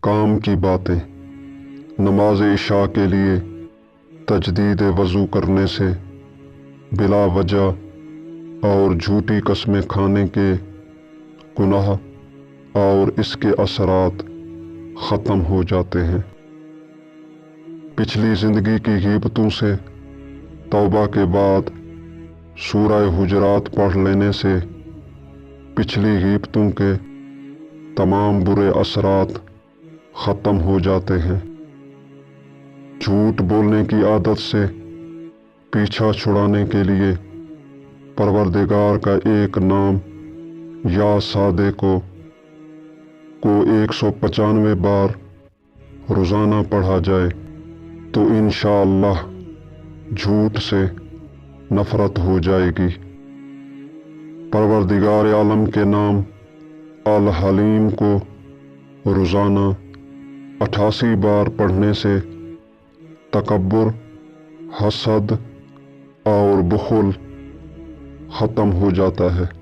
کام کی باتیں۔ نماز عشاء کے لیے تجدید وضو کرنے سے بلا وجہ اور جھوٹی قسمیں کھانے کے گناہ اور اس کے اثرات ختم ہو جاتے ہیں۔ پچھلی زندگی کی غیبتوں سے توبہ کے بعد سورہ حجرات پڑھ لینے سے پچھلی غیبتوں کے تمام برے اثرات ختم ہو جاتے ہیں۔ جھوٹ بولنے کی عادت سے پیچھا چھڑانے کے لیے پروردگار کا ایک نام یا سادے کو 195 بار روزانہ پڑھا جائے تو انشاءاللہ جھوٹ سے نفرت ہو جائے گی۔ پروردگار عالم کے نام الحلیم کو روزانہ 88 بار پڑھنے سے تکبر، حسد اور بخل ختم ہو جاتا ہے۔